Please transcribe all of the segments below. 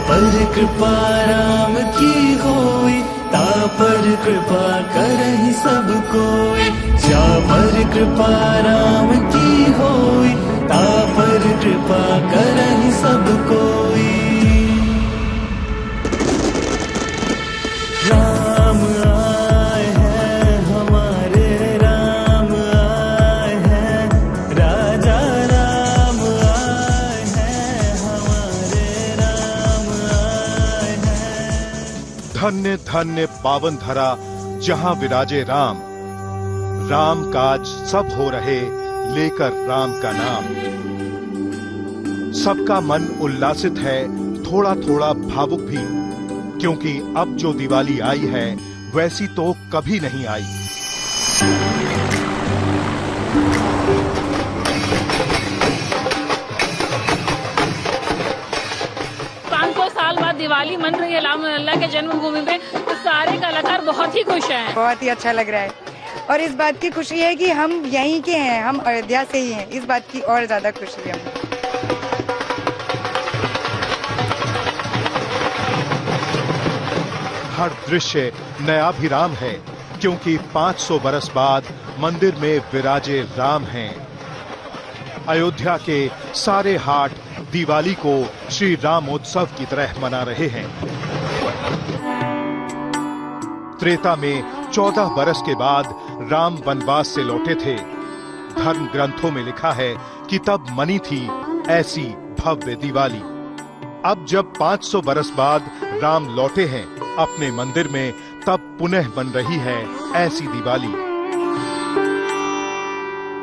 पर कृपा राम की होई, ता पर कृपा करहि सब कोई। जा पर कृपा राम की होई, ता पर कृपा करहि सब कोई। राम आए हैं हमारे, राम आए हैं, राजा राम आए हैं हमारे, राम आए हैं। धन्य धन्य पावन धरा जहां विराजे राम, राम काज सब हो रहे लेकर राम का नाम। सबका मन उल्लासित है, थोड़ा थोड़ा भावुक भी, क्योंकि अब जो दिवाली आई है वैसी तो कभी नहीं आई। 500 साल बाद दिवाली मन रही है राम लल्ला के जन्मभूमि में, तो सारे कलाकार बहुत ही खुश हैं। बहुत ही अच्छा लग रहा है और इस बात की खुशी है कि हम यहीं के हैं, हम अयोध्या से ही हैं, इस बात की और ज्यादा खुशी है। हर दृश्य नयाभिराम है, क्योंकि 500 बरस बाद मंदिर में विराजे राम हैं। अयोध्या के सारे हाट दिवाली को श्री राम उत्सव की तरह मना रहे हैं। त्रेता में 14 बरस के बाद राम वनवास से लौटे थे। धर्म ग्रंथों में लिखा है कि तब मनी थी ऐसी भव्य दिवाली। अब जब 500 बरस बाद राम लौटे हैं अपने मंदिर में, तब पुनः बन रही है ऐसी दिवाली।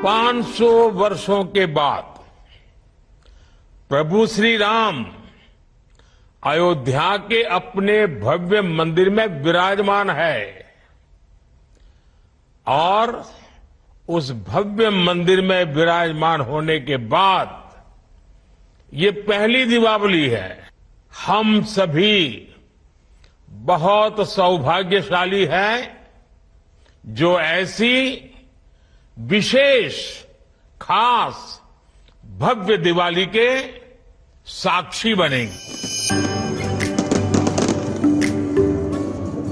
500 वर्षों के बाद प्रभु श्री राम अयोध्या के अपने भव्य मंदिर में विराजमान है और उस भव्य मंदिर में विराजमान होने के बाद ये पहली दीपावली है। हम सभी बहुत सौभाग्यशाली हैं जो ऐसी विशेष खास भव्य दिवाली के साक्षी बनेंगे।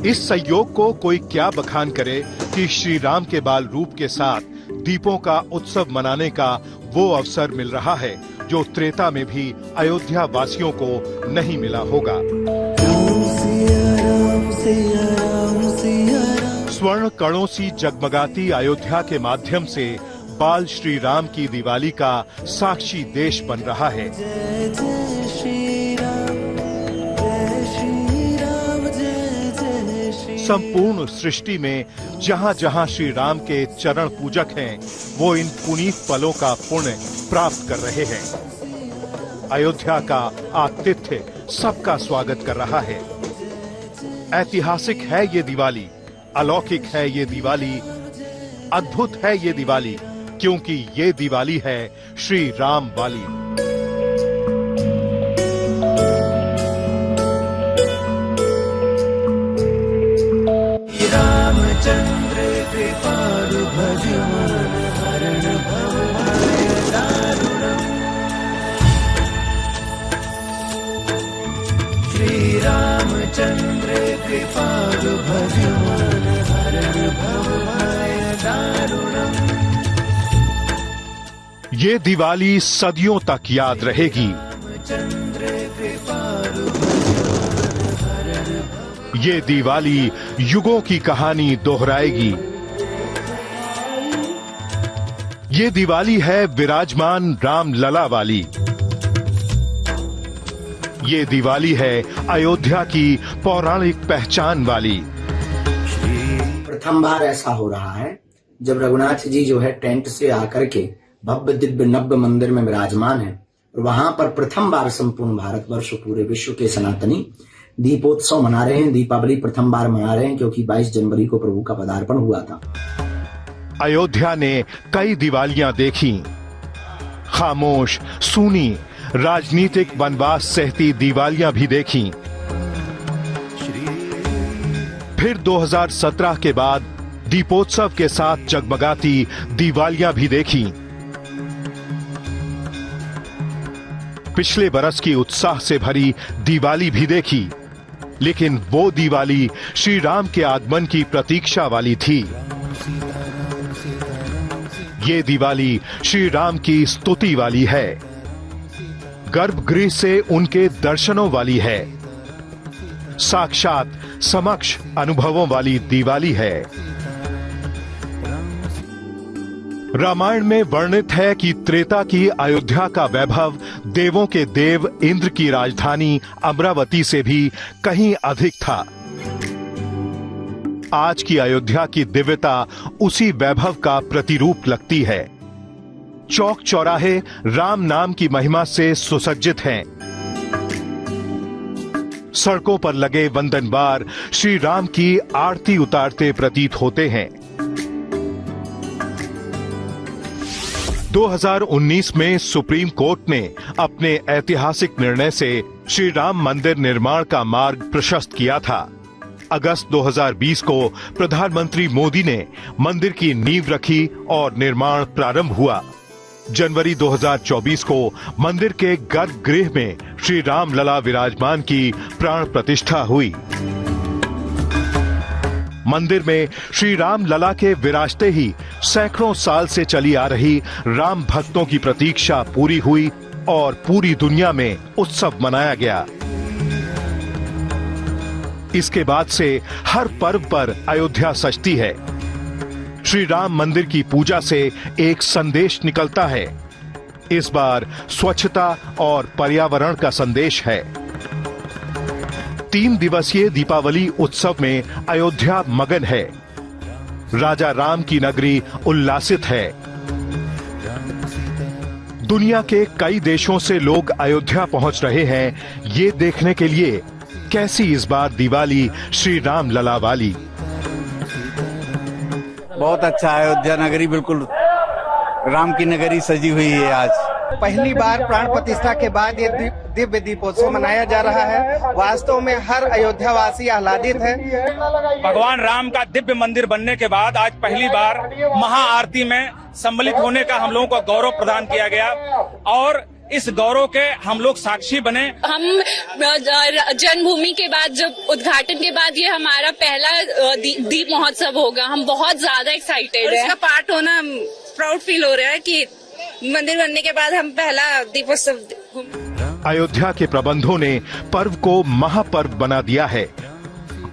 इस संयोग को कोई क्या बखान करे कि श्री राम के बाल रूप के साथ दीपों का उत्सव मनाने का वो अवसर मिल रहा है जो त्रेता में भी अयोध्या वासियों को नहीं मिला होगा। स्वर्ण कणों सी जगमगाती अयोध्या के माध्यम से बाल श्री राम की दिवाली का साक्षी देश बन रहा है। संपूर्ण सृष्टि में जहां जहां श्री राम के चरण पूजक हैं, वो इन पुनीत पलों का पुण्य प्राप्त कर रहे हैं। अयोध्या का आतिथ्य सबका स्वागत कर रहा है। ऐतिहासिक है ये दिवाली, अलौकिक है ये दिवाली, अद्भुत है ये दिवाली, क्योंकि ये दिवाली है श्री राम वाली। रामचंद्र कृपालु भजमान हरण भव भय दारुणम्। श्री रामचंद्र कृपालु भजमान हरण भव भय दारुणम्। ये दिवाली सदियों तक याद रहेगी। ये दिवाली युगों की कहानी दोहराएगी। ये दिवाली है विराजमान राम लला वाली। ये दिवाली है अयोध्या की पौराणिक पहचान वाली। प्रथम बार ऐसा हो रहा है जब रघुनाथ जी जो है टेंट से आकर के भव्य दिव्य नव्य मंदिर में विराजमान है और वहां पर प्रथम बार संपूर्ण भारतवर्ष पूरे विश्व के सनातनी दीपोत्सव मना रहे हैं। दीपावली प्रथम बार मना रहे हैं क्योंकि 22 जनवरी को प्रभु का पदार्पण हुआ था। अयोध्या ने कई दिवालियां देखी, खामोश सूनी राजनीतिक वनवास सहती दिवालियां भी देखी। फिर 2017 के बाद दीपोत्सव के साथ जगमगाती दिवालियां भी देखी। पिछले बरस की उत्साह से भरी दिवाली भी देखी, लेकिन वो दिवाली श्री राम के आगमन की प्रतीक्षा वाली थी। ये दिवाली श्री राम की स्तुति वाली है, गर्भगृह से उनके दर्शनों वाली है, साक्षात समक्ष अनुभवों वाली दिवाली है। रामायण में वर्णित है कि त्रेता की अयोध्या का वैभव देवों के देव इंद्र की राजधानी अमरावती से भी कहीं अधिक था। आज की अयोध्या की दिव्यता उसी वैभव का प्रतिरूप लगती है। चौक चौराहे राम नाम की महिमा से सुसज्जित हैं। सड़कों पर लगे वंदन बार श्री राम की आरती उतारते प्रतीत होते हैं। 2019 में सुप्रीम कोर्ट ने अपने ऐतिहासिक निर्णय से श्री राम मंदिर निर्माण का मार्ग प्रशस्त किया था। अगस्त 2020 को प्रधानमंत्री मोदी ने मंदिर की नींव रखी और निर्माण प्रारंभ हुआ। जनवरी 2024 को मंदिर के गर्भगृह में श्री राम लला विराजमान की प्राण प्रतिष्ठा हुई। मंदिर में श्री राम लला के विराजते ही सैकड़ों साल से चली आ रही राम भक्तों की प्रतीक्षा पूरी हुई और पूरी दुनिया में उत्सव मनाया गया। इसके बाद से हर पर्व पर अयोध्या सजती है। श्री राम मंदिर की पूजा से एक संदेश निकलता है। इस बार स्वच्छता और पर्यावरण का संदेश है। 3 दिवसीय दीपावली उत्सव में अयोध्या मगन है। राजा राम की नगरी उल्लासित है। दुनिया के कई देशों से लोग अयोध्या पहुंच रहे हैं ये देखने के लिए कैसी इस बार दिवाली श्री राम लला वाली। बहुत अच्छा है। अयोध्या नगरी बिल्कुल राम की नगरी सजी हुई है। आज पहली बार प्राण प्रतिष्ठा के बाद ये दिव्य दीपोत्सव मनाया जा रहा है। वास्तव में हर अयोध्यावासी आह्लादित है। भगवान राम का दिव्य मंदिर बनने के बाद आज पहली बार महाआरती में सम्मिलित होने का हम लोगों को गौरव प्रदान किया गया और इस गौरव के हम लोग साक्षी बने। हम जन्मभूमि के बाद जब उद्घाटन के बाद ये हमारा पहला दीप महोत्सव होगा। हम बहुत ज्यादा एक्साइटेड हैं। इसका पार्ट होना प्राउड फील हो रहा है कि मंदिर बनने के बाद हम पहला दीपोत्सव। अयोध्या के प्रबंधों ने पर्व को महापर्व बना दिया है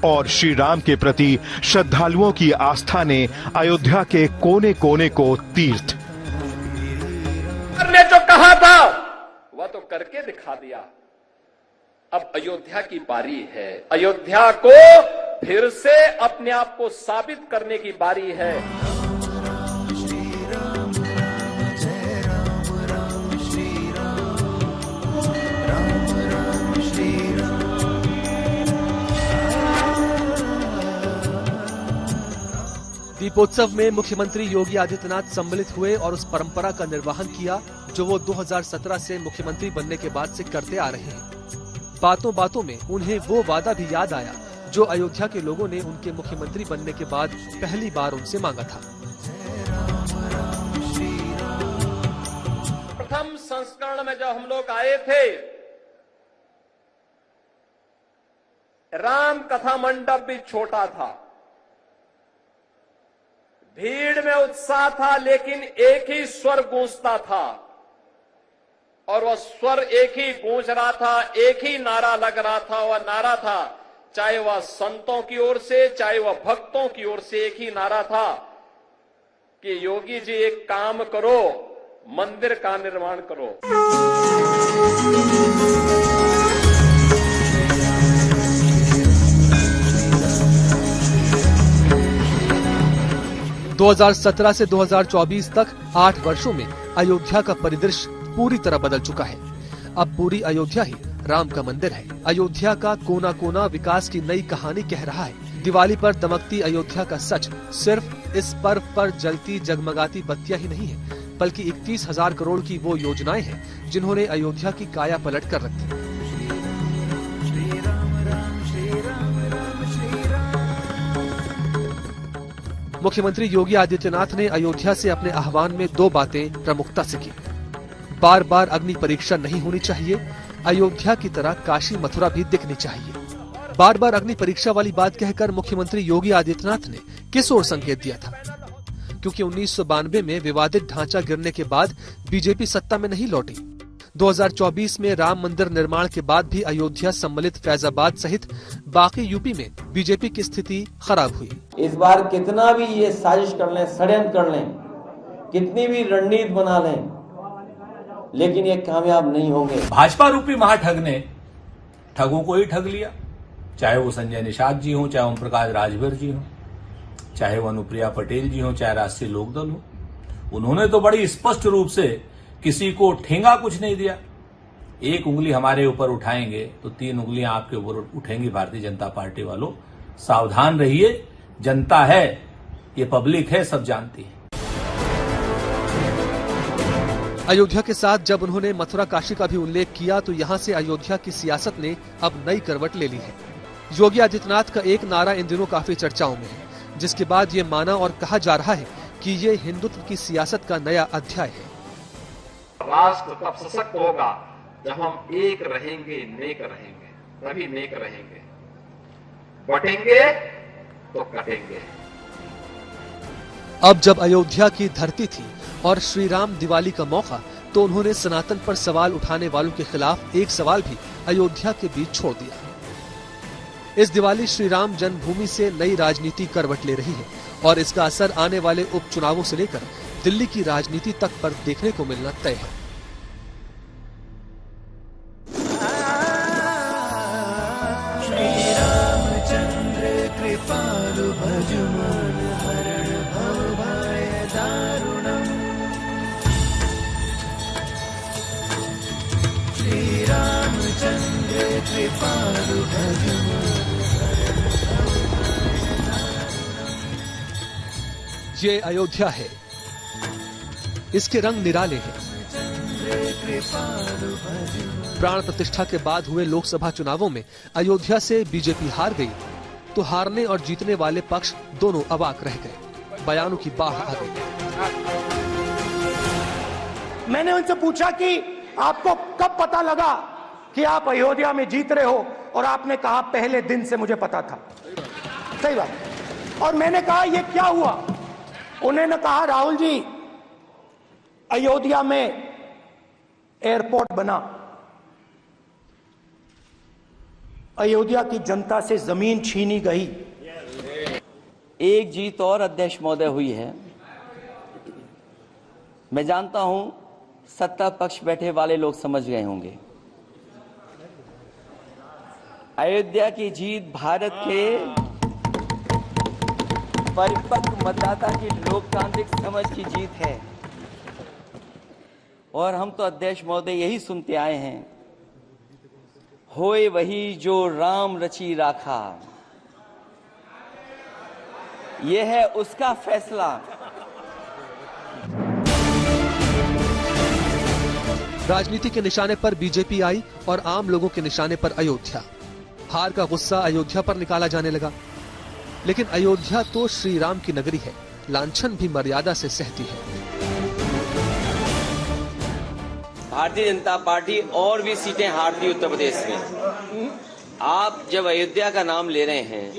और श्री राम के प्रति श्रद्धालुओं की आस्था ने अयोध्या के कोने कोने को तीर्थ। ने जो कहा था वह तो करके दिखा दिया। अब अयोध्या की बारी है। अयोध्या को फिर से अपने आप को साबित करने की बारी है। दीपोत्सव में मुख्यमंत्री योगी आदित्यनाथ सम्मिलित हुए और उस परंपरा का निर्वहन किया जो वो 2017 से मुख्यमंत्री बनने के बाद से करते आ रहे हैं। बातों बातों में उन्हें वो वादा भी याद आया जो अयोध्या के लोगों ने उनके मुख्यमंत्री बनने के बाद पहली बार उनसे मांगा था। प्रथम संस्करण में जब हम लोग आए थे, राम कथा मंडप भी छोटा था, भीड़ में उत्साह था, लेकिन एक ही स्वर गूंजता था और वह स्वर एक ही गूंज रहा था, एक ही नारा लग रहा था। वह नारा था, चाहे वह संतों की ओर से चाहे वह भक्तों की ओर से, एक ही नारा था कि योगी जी एक काम करो, मंदिर का निर्माण करो। 2017 से 2024 तक 8 वर्षों में अयोध्या का परिदृश्य पूरी तरह बदल चुका है। अब पूरी अयोध्या ही राम का मंदिर है। अयोध्या का कोना कोना विकास की नई कहानी कह रहा है। दिवाली पर दमकती अयोध्या का सच सिर्फ इस पर्व पर जलती जगमगाती बत्तियां ही नहीं है, बल्कि 31,000 करोड़ की वो योजनाएं हैं जिन्होंने अयोध्या की काया पलट कर रखी है। मुख्यमंत्री योगी आदित्यनाथ ने अयोध्या से अपने आह्वान में 2 बातें प्रमुखता से की। बार बार अग्नि परीक्षा नहीं होनी चाहिए। अयोध्या की तरह काशी मथुरा भी दिखनी चाहिए। बार बार अग्नि परीक्षा वाली बात कहकर मुख्यमंत्री योगी आदित्यनाथ ने किस ओर संकेत दिया था? क्योंकि 1992 में विवादित ढांचा गिरने के बाद बीजेपी सत्ता में नहीं लौटी। 2024 में राम मंदिर निर्माण के बाद भी अयोध्या सम्मिलित फैजाबाद सहित बाकी यूपी में बीजेपी की स्थिति खराब हुई। इस बार कितना भी ये साजिश कर लें, षड्यंत्र कर लें, कितनी भी रणनीति बना लें, लेकिन ये कामयाब नहीं होंगे। भाजपा रूपी महाठग ने ठगों को ही ठग लिया, चाहे वो संजय निषाद जी हो, चाहे ओम प्रकाश राजभर जी हो, चाहे वो अनुप्रिया पटेल जी हो, चाहे राष्ट्रीय लोकदल हो। उन्होंने तो बड़ी स्पष्ट रूप से किसी को ठेंगा कुछ नहीं दिया। एक उंगली हमारे ऊपर उठाएंगे तो 3 उंगलियां आपके ऊपर उठेंगी भारतीय जनता पार्टी वालों। सावधान रहिए, जनता है, ये पब्लिक है, सब जानती है। अयोध्या के साथ जब उन्होंने मथुरा काशी का भी उल्लेख किया तो यहाँ से अयोध्या की सियासत ने अब नई करवट ले ली है। योगी आदित्यनाथ का एक नारा इन दिनों काफी चर्चाओं में है, जिसके बाद ये माना और कहा जा रहा है कि ये हिंदुत्व की सियासत का नया अध्याय है। राष्ट्र तब सशक्त होगा जब हम एक रहेंगे, नेक रहेंगे, तभी नेक रहेंगे। बटेंगे तो कटेंगे। अब जब अयोध्या की धरती थी और श्री राम दिवाली का मौका, तो उन्होंने सनातन पर सवाल उठाने वालों के खिलाफ एक सवाल भी अयोध्या के बीच छोड़ दिया। इस दिवाली श्री राम जन्मभूमि से नई राजनीति करवट ले रही है और इसका असर आने वाले उपचुनावों से लेकर दिल्ली की राजनीति तक पर देखने को मिलना तय है। श्री रामचंद्र कृपालु भजमान हरण भव भय दारुणम्। श्री रामचंद्र कृपालु भजमान। ये अयोध्या है, इसके रंग निराले हैं। प्राण प्रतिष्ठा के बाद हुए लोकसभा चुनावों में अयोध्या से बीजेपी हार गई तो हारने और जीतने वाले पक्ष दोनों अवाक रह गए। बयानों की बाढ़ आ गई। मैंने उनसे पूछा कि आपको कब पता लगा कि आप अयोध्या में जीत रहे हो, और आपने कहा पहले दिन से मुझे पता था। सही बात। और मैंने कहा ये क्या हुआ? उन्होंने कहा राहुल जी, अयोध्या में एयरपोर्ट बना, अयोध्या की जनता से जमीन छीनी गई। एक जीत और अध्यक्ष महोदय हुई है। मैं जानता हूं सत्ता पक्ष बैठे वाले लोग समझ गए होंगे। अयोध्या की जीत भारत के परिपक्व मतदाता की लोकतांत्रिक समझ की जीत है, और हम तो अध्यक्ष महोदय यही सुनते आए हैं, होए वही जो राम रची राखा। यह है उसका फैसला। राजनीति के निशाने पर बीजेपी आई और आम लोगों के निशाने पर अयोध्या। हार का गुस्सा अयोध्या पर निकाला जाने लगा, लेकिन अयोध्या तो श्री राम की नगरी है, लांछन भी मर्यादा से सहती है। भारतीय जनता पार्टी और भी सीटें हारती उत्तर प्रदेश में। आप जब अयोध्या का नाम ले रहे हैं,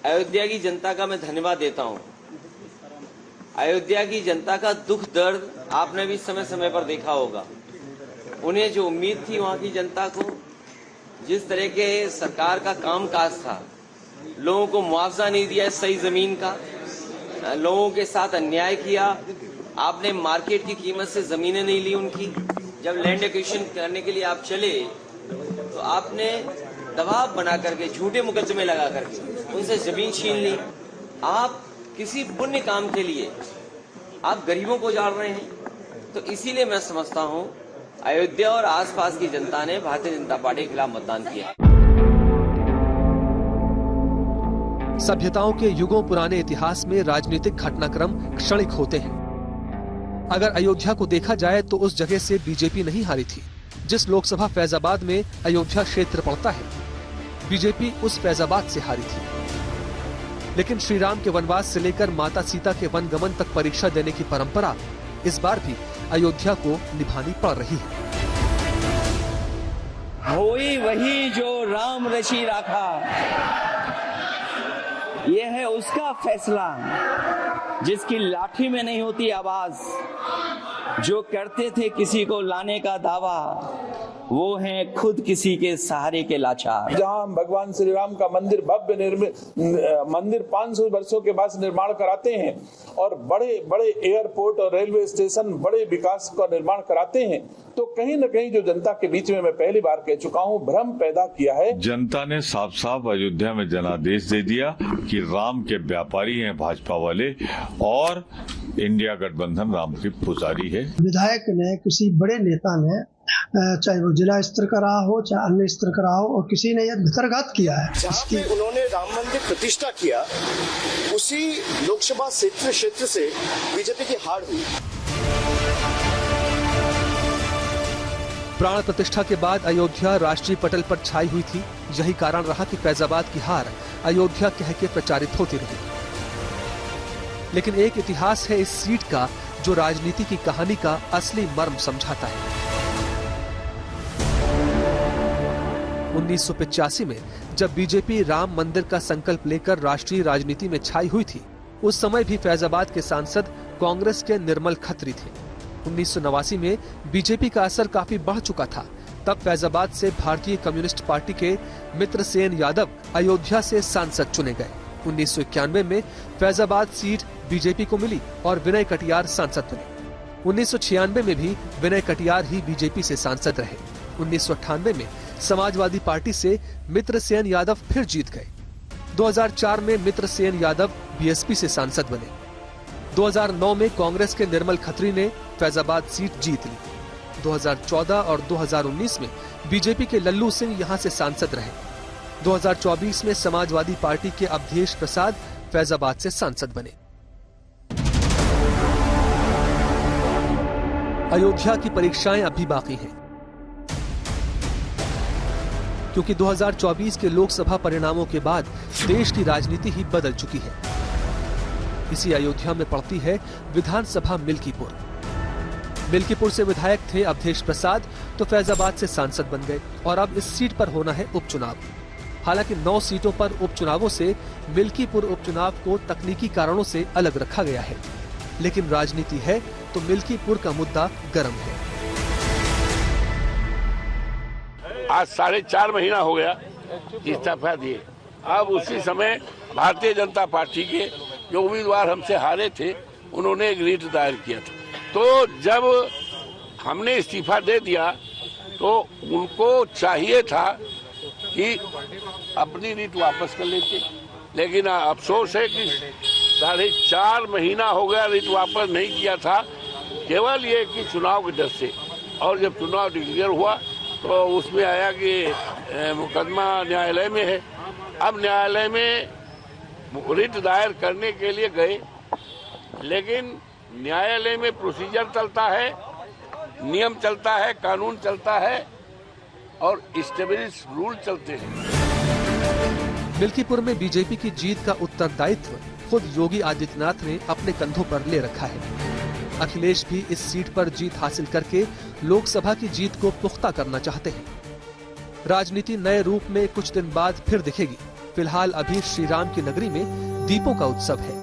अयोध्या की जनता का मैं धन्यवाद देता हूं। अयोध्या की जनता का दुख दर्द आपने भी समय समय पर देखा होगा। उन्हें जो उम्मीद थी वहां की जनता को, जिस तरह के सरकार का कामकाज था, लोगों को मुआवजा नहीं दिया सही जमीन का, लोगों के साथ अन्याय किया, आपने मार्केट की कीमत से जमीनें नहीं ली उनकी। जब लैंड एक्विजिशन करने के लिए आप चले तो आपने दबाव बना करके, झूठे मुकदमे लगा करके उनसे जमीन छीन ली। आप किसी पुण्य काम के लिए आप गरीबों को उजाड़ रहे हैं। तो इसीलिए मैं समझता हूं अयोध्या और आसपास की जनता ने भारतीय जनता पार्टी के खिलाफ मतदान किया। सभ्यताओं के युगों पुराने इतिहास में राजनीतिक घटनाक्रम क्षणिक होते हैं। अगर अयोध्या को देखा जाए तो उस जगह से बीजेपी नहीं हारी थी। जिस लोकसभा फैजाबाद में अयोध्या क्षेत्र पड़ता है, बीजेपी उस फैजाबाद से हारी थी। लेकिन श्री राम के वनवास से लेकर माता सीता के वनगमन तक परीक्षा देने की परंपरा इस बार भी अयोध्या को निभानी पड़ रही है। होई वही जो राम रची राखा, ये है उसका फैसला जिसकी लाठी में नहीं होती आवाज, जो करते थे किसी को लाने का दावा, वो हैं खुद किसी के सहारे के लाचार। जहां भगवान श्री राम का मंदिर भव्य मंदिर 500 वर्षों के बाद निर्माण कराते हैं और बड़े बड़े एयरपोर्ट और रेलवे स्टेशन बड़े विकास का निर्माण कराते हैं, तो कहीं न कहीं जो जनता के बीच में मैं पहली बार कह चुका हूं, भ्रम पैदा किया है। जनता ने साफ साफ अयोध्या में जनादेश दे दिया कि राम के व्यापारी हैं भाजपा वाले और इंडिया गठबंधन राम की पुजारी है। विधायक ने, किसी बड़े नेता ने, चाहे वो जिला स्तर का रहा हो चाहे अन्य स्तर का रहा हो, और किसी ने यह भितरघात किया है। जहाँ पे उन्होंने राम मंदिर प्रतिष्ठा किया, उसी लोकसभा क्षेत्र से बीजेपी की हार हुई। प्राण प्रतिष्ठा के बाद अयोध्या राष्ट्रीय पटल पर छाई हुई थी। यही कारण रहा कि फैजाबाद की हार अयोध्या कह के प्रचारित होती रही। लेकिन एक इतिहास है इस सीट का जो राजनीति की कहानी का असली मर्म समझाता है। 1985 में जब बीजेपी राम मंदिर का संकल्प लेकर राष्ट्रीय राजनीति में छाई हुई थी, उस समय भी फैजाबाद के सांसद कांग्रेस के निर्मल खत्री थे। 1989 में बीजेपी का असर काफी बढ़ चुका था। तब फैजाबाद से भारतीय कम्युनिस्ट पार्टी के मित्रसेन यादव अयोध्या से सांसद चुने गए। 1991 में फैजाबाद सीट बीजेपी को मिली और विनय कटियार सांसद बने। 1996 में भी विनय कटियार ही बीजेपी से सांसद रहे। 1998 में समाजवादी पार्टी से मित्रसेन यादव फिर जीत गए। 2004 में मित्रसेन यादव बीएसपी से सांसद बने। 2009 में कांग्रेस के निर्मल खत्री ने फैजाबाद सीट जीत ली। 2014 और 2019 में बीजेपी के लल्लू सिंह यहां से सांसद रहे। 2024 में समाजवादी पार्टी के अवधेश प्रसाद फैजाबाद से सांसद बने। अयोध्या की परीक्षाएं अभी बाकी हैं, क्योंकि 2024 के लोकसभा परिणामों के बाद देश की राजनीति ही बदल चुकी है। इसी अयोध्या में पड़ती है विधानसभा मिल्कीपुर। मिल्कीपुर से विधायक थे अवधेश प्रसाद, तो फैजाबाद से सांसद बन गए और अब इस सीट पर होना है उपचुनाव। हालांकि 9 सीटों पर उपचुनावों से मिल्कीपुर उपचुनाव को तकनीकी कारणों से अलग रखा गया है, लेकिन राजनीति है तो मिल्कीपुर का मुद्दा गर्म है। आज 4.5 महीना हो गया इस्तीफा दिए। अब उसी समय भारतीय जनता पार्टी के जो उम्मीदवार हमसे हारे थे, उन्होंने एक रीट दायर किया था। तो जब हमने इस्तीफा दे दिया तो उनको चाहिए था कि अपनी रीट वापस कर लेते, लेकिन अफसोस है कि 4.5 महीना हो गया रीट वापस नहीं किया था, केवल ये कि चुनाव के डर से। और जब चुनाव डिक्लेयर हुआ तो उसमें आया कि मुकदमा न्यायालय में है। अब न्यायालय में रिट दायर करने के लिए गए, लेकिन न्यायालय में प्रोसीजर चलता है, नियम चलता है, कानून चलता है और एस्टेब्लिश रूल चलते हैं। मिल्कीपुर में बीजेपी की जीत का उत्तरदायित्व खुद योगी आदित्यनाथ ने अपने कंधों पर ले रखा है। अखिलेश भी इस सीट पर जीत हासिल करके लोकसभा की जीत को पुख्ता करना चाहते हैं। राजनीति नए रूप में कुछ दिन बाद फिर दिखेगी। फिलहाल अभी श्री राम की नगरी में दीपों का उत्सव है।